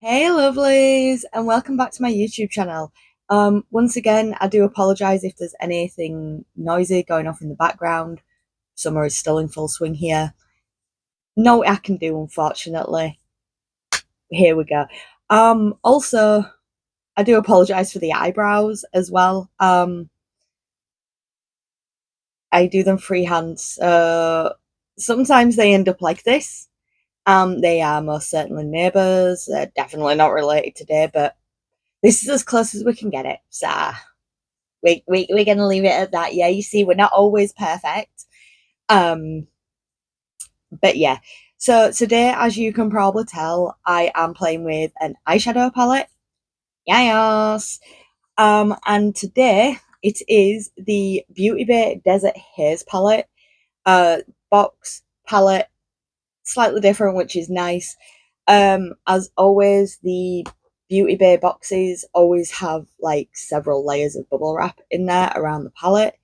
Hey lovelies, and welcome back to my YouTube channel. Once again, I do apologise if there's anything noisy going off in the background. Summer is still in full swing here. No, I can do, unfortunately. Here we go. Also, I do apologise for the eyebrows as well. I do them freehand, so sometimes they end up like this. They are most certainly neighbours. They're definitely not related today, but this is as close as we can get it. So we're gonna leave it at that. Yeah, you see, we're not always perfect. Um, but yeah. So today, as you can probably tell, I am playing with an eyeshadow palette. Yes. And today it is the Beauty Bay Desert Haze palette. Box palette, slightly different, which is nice. As always, the Beauty Bay boxes always have like several layers of bubble wrap in there around the palette,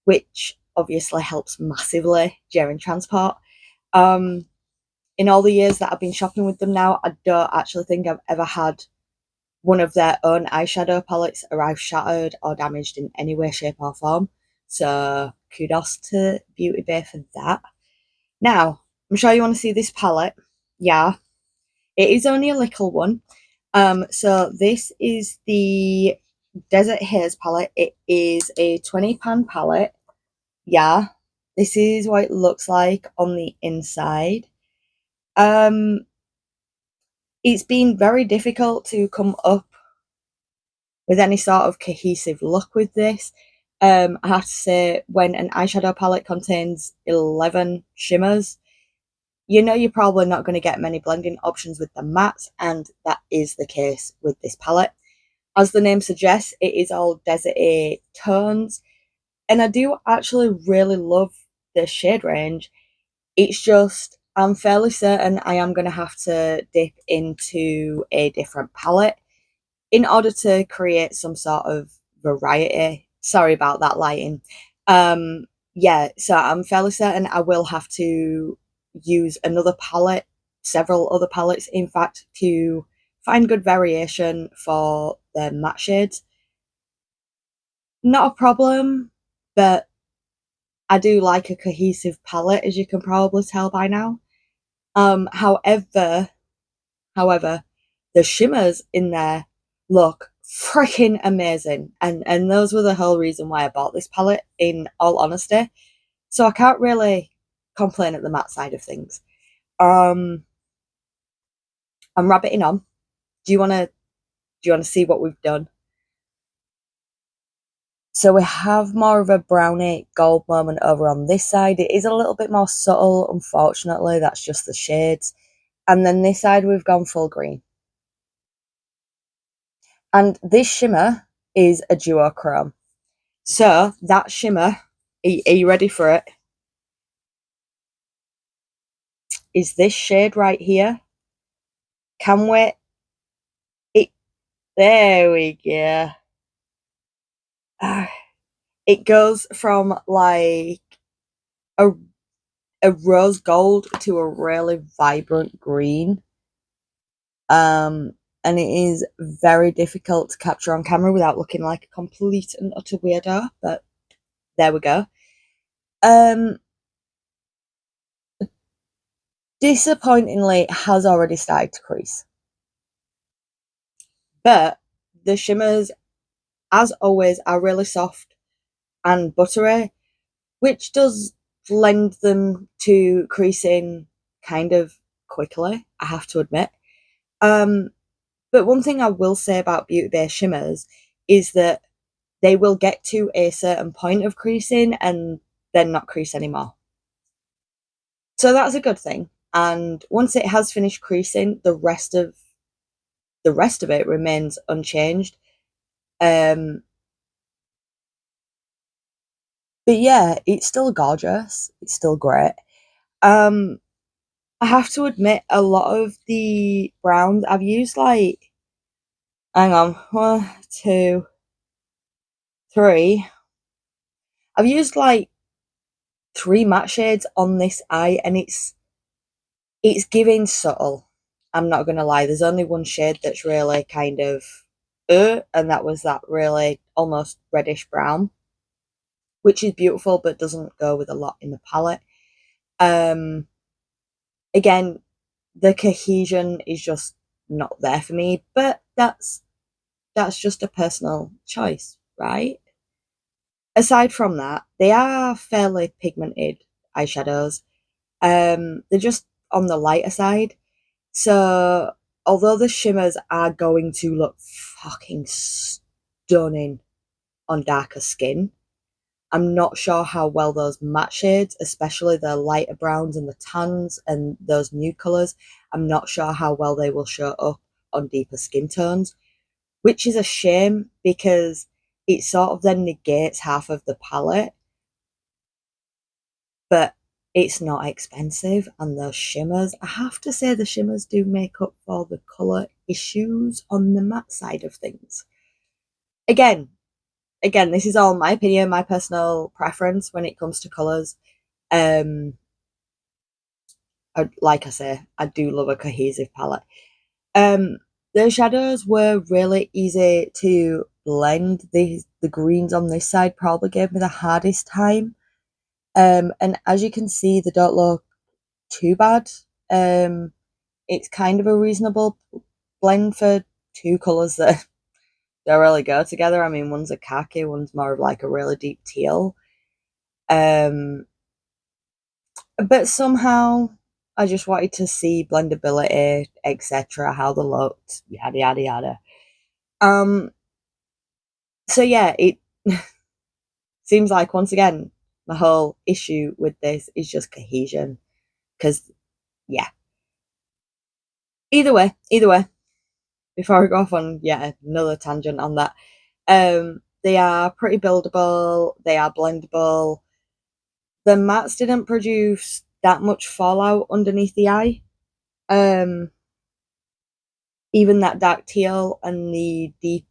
which obviously helps massively during transport. Um, in all the years that I've been shopping with them now, I don't actually think I've ever had one of their own eyeshadow palettes arrive shattered or damaged in any way, shape, or form. So kudos to Beauty Bay for that. Now, I'm sure you want to see this palette. Yeah, it is only a little one. So this is the Desert Haze palette. It is a 20 pan palette. Yeah, this is what it looks like on the inside. Um, it's been very difficult to come up with any sort of cohesive look with this. I have to say, when an eyeshadow palette contains 11 shimmers, you know you're probably not going to get many blending options with the mattes, and that is the case with this palette. As the name suggests, it is all deserty tones, and I do actually really love the shade range. It's just, I'm fairly certain I am going to have to dip into a different palette in order to create some sort of variety. Sorry about that lighting. Yeah, so I'm fairly certain I will have to use another palette, several other palettes, in fact, to find good variation for the matte shades. Not a problem, but I do like a cohesive palette, as you can probably tell by now. However, the shimmers in there look freaking amazing, and those were the whole reason why I bought this palette. In all honesty, so I can't really complain at the matte side of things. Um, I'm rabbiting on. Do you wanna see what we've done? So we have more of a brownie gold moment over on this side. It is a little bit more subtle, unfortunately. That's just the shades. And then this side we've gone full green. And this shimmer is a duochrome. So that shimmer, are you ready for it? Is this shade right here? Can we? It, there we go. It goes from like a, a rose gold to a really vibrant green. Um, and it is very difficult to capture on camera without looking like a complete and utter weirdo, but there we go. Um, Disappointingly, it has already started to crease. But the shimmers, as always, are really soft and buttery, which does lend them to creasing kind of quickly, I have to admit. Um, but one thing I will say about Beauty Bay shimmers is that they will get to a certain point of creasing and then not crease anymore. So that's a good thing. And once it has finished creasing, the rest of it remains unchanged. Um, but yeah, it's still gorgeous. It's still great. Um, I have to admit, a lot of the browns I've used, like, hang on, 1, 2, 3. I've used like 3 matte shades on this eye, and it's giving subtle. I'm not going to lie, there's only one shade that's really kind of, and that was that really almost reddish brown, which is beautiful but doesn't go with a lot in the palette. Um, Again, the cohesion is just not there for me, but that's just a personal choice, right? Aside from that, they are fairly pigmented eyeshadows. They're just on the lighter side. So although the shimmers are going to look fucking stunning on darker skin, I'm not sure how well those matte shades, especially the lighter browns and the tans and those new colours, I'm not sure how well they will show up on deeper skin tones, which is a shame because it sort of then negates half of the palette, but it's not expensive. And those shimmers, I have to say, the shimmers do make up for the colour issues on the matte side of things. Again, this is all my opinion, my personal preference when it comes to colours. Um, like I say, I do love a cohesive palette. Um, the shadows were really easy to blend. The greens on this side probably gave me the hardest time. And as you can see, they don't look too bad. Um, it's kind of a reasonable blend for two colours that don't really go together. I mean, one's a khaki, one's more of like a really deep teal. Um, but somehow I just wanted to see blendability, etc., how they looked, yada yada yada. Um, so yeah, it seems like once again my whole issue with this is just cohesion. Because yeah, either way, before I go off on yet another tangent on that, they are pretty buildable, they are blendable. The mattes didn't produce that much fallout underneath the eye. Um, Even that dark teal and the deep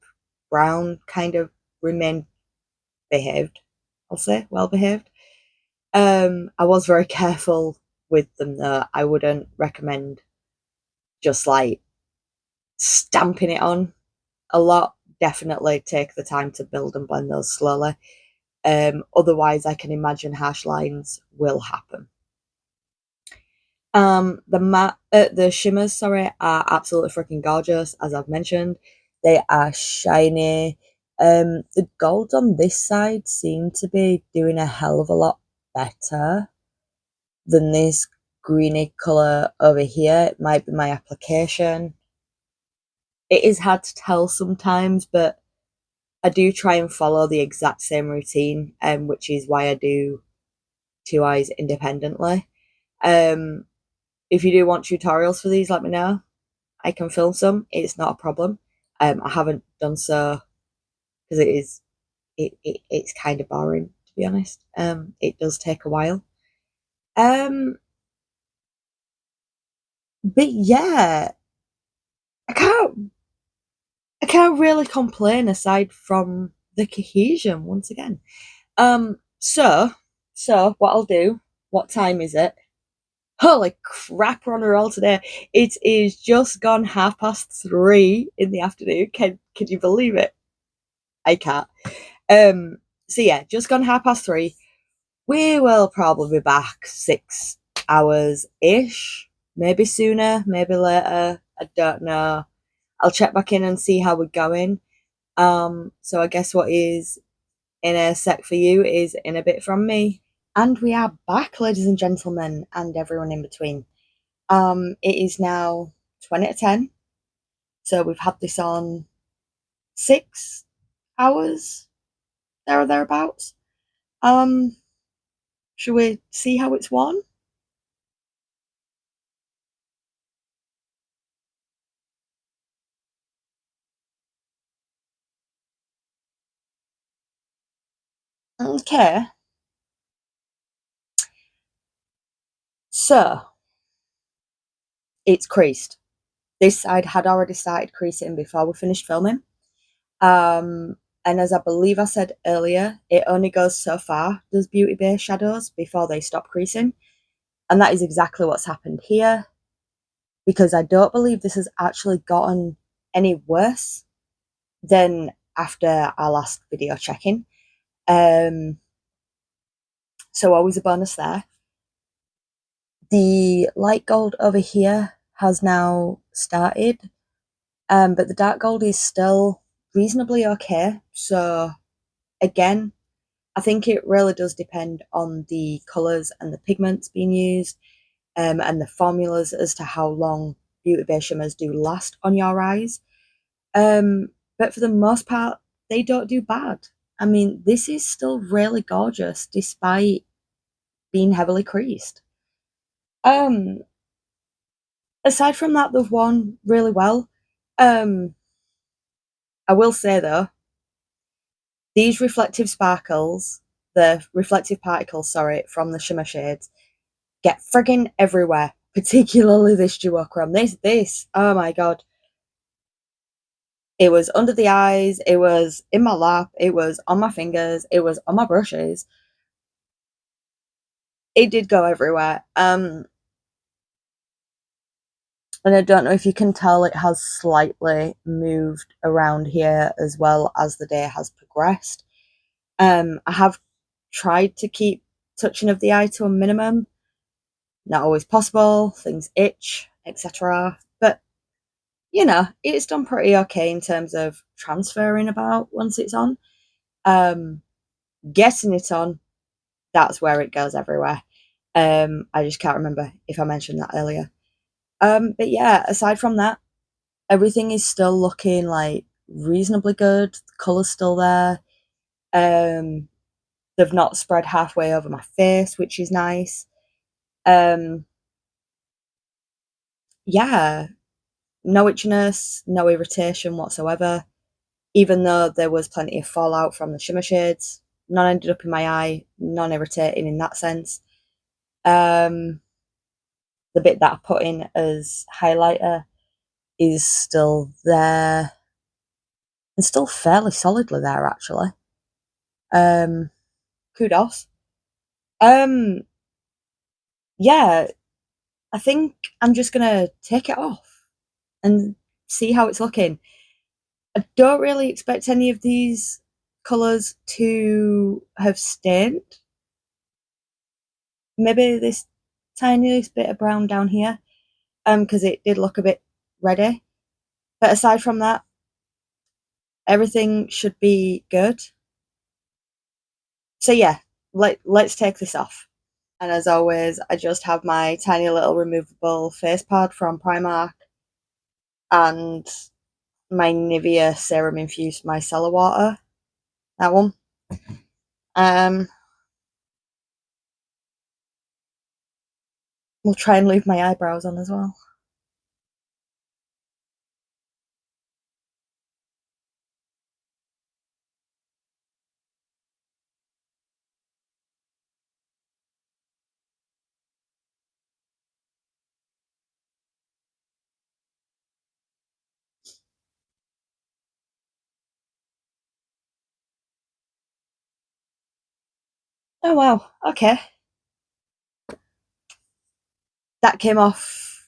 brown kind of remained behaved. I'll say well behaved. I was very careful with them though. I wouldn't recommend just like stamping it on a lot. Definitely take the time to build and blend those slowly. Otherwise, I can imagine harsh lines will happen. The shimmers, sorry, are absolutely freaking gorgeous. As I've mentioned, they are shiny. The gold on this side seem to be doing a hell of a lot better than this greeny color over here. It might be my application. It is hard to tell sometimes, but I do try and follow the exact same routine, which is why I do two eyes independently. Um, if you do want tutorials for these, let me know. I can film some. It's not a problem. I haven't done so because it's kind of boring, to be honest. It does take a while. Um, but yeah, I can't I can't really complain aside from the cohesion once again. So what I'll do? What time is it? Holy crap, we're on a roll today. It is just gone 3:30 in the afternoon. Can you believe it? I can't. So yeah, just gone 3:30. We will probably be back 6 hours ish. Maybe sooner, maybe later. I don't know. I'll check back in and see how we're going. So I guess what is in a sec for you is in a bit from me. And we are back, ladies and gentlemen, and everyone in between. It is now 20 to 10. So we've had this on 6 hours, there or thereabouts. Should we see how it's won? Okay. So it's creased. This side had already started creasing before we finished filming. And as I believe I said earlier, it only goes so far, does Beauty Bay shadows, before they stop creasing. And that is exactly what's happened here. because I don't believe this has actually gotten any worse than after our last video check-in. So always a bonus there. The light gold over here has now started, but the dark gold is still reasonably okay. So again, I think it really does depend on the colours and the pigments being used, and the formulas as to how long Beauty Bay shimmers do last on your eyes. But for the most part, they don't do bad. I mean, this is still really gorgeous despite being heavily creased. Um, Aside from that, they've worn really well. I will say though, these reflective sparkles, the reflective particles, sorry, from the shimmer shades, get friggin' everywhere. Particularly this duochrome. This, oh my god. It was under the eyes, it was in my lap, it was on my fingers, it was on my brushes. It did go everywhere. And I don't know if you can tell, it has slightly moved around here as well as the day has progressed. I have tried to keep touching of the eye to a minimum. Not always possible, things itch, etc. But, you know, it's done pretty okay in terms of transferring about once it's on. Getting it on, that's where it goes everywhere. I just can't remember if I mentioned that earlier. But yeah, aside from that, everything is still looking like reasonably good. The colour's still there. They've not spread halfway over my face, which is nice. Yeah, no itchiness, no irritation whatsoever. Even though there was plenty of fallout from the shimmer shades, none ended up in my eye, non irritating in that sense. The bit that I put in as highlighter is still there and still fairly solidly there actually. Kudos. Um, yeah, I think I'm just gonna take it off and see how it's looking. I don't really expect any of these colours to have stained. Maybe this tiniest bit of brown down here, because it did look a bit reddy. But aside from that, everything should be good. So yeah, let's take this off. And as always, I just have my tiny little removable face pad from Primark and my Nivea serum infused micellar water. That one. We'll try and leave my eyebrows on as well. Oh wow, okay. That came off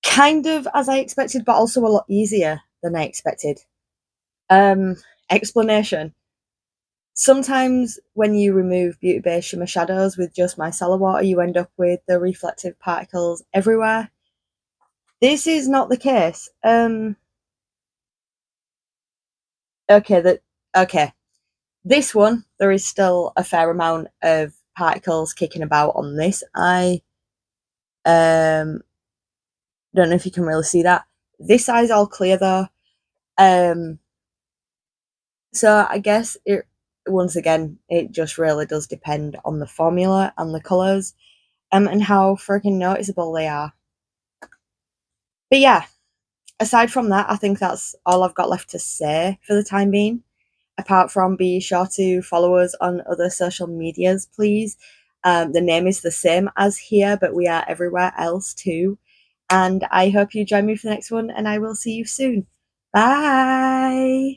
kind of as I expected, but also a lot easier than I expected. Explanation. Sometimes when you remove Beauty Bay shimmer shadows with just micellar water, you end up with the reflective particles everywhere. This is not the case. Okay. This one, there is still a fair amount of particles kicking about on this. I don't know if you can really see that. This eye's all clear though. So I guess it, once again, it just really does depend on the formula and the colours, and how freaking noticeable they are. But yeah, aside from that, I think that's all I've got left to say for the time being. Apart from be sure to follow us on other social medias, please. The name is the same as here, but we are everywhere else too. And I hope you join me for the next one, and I will see you soon. Bye.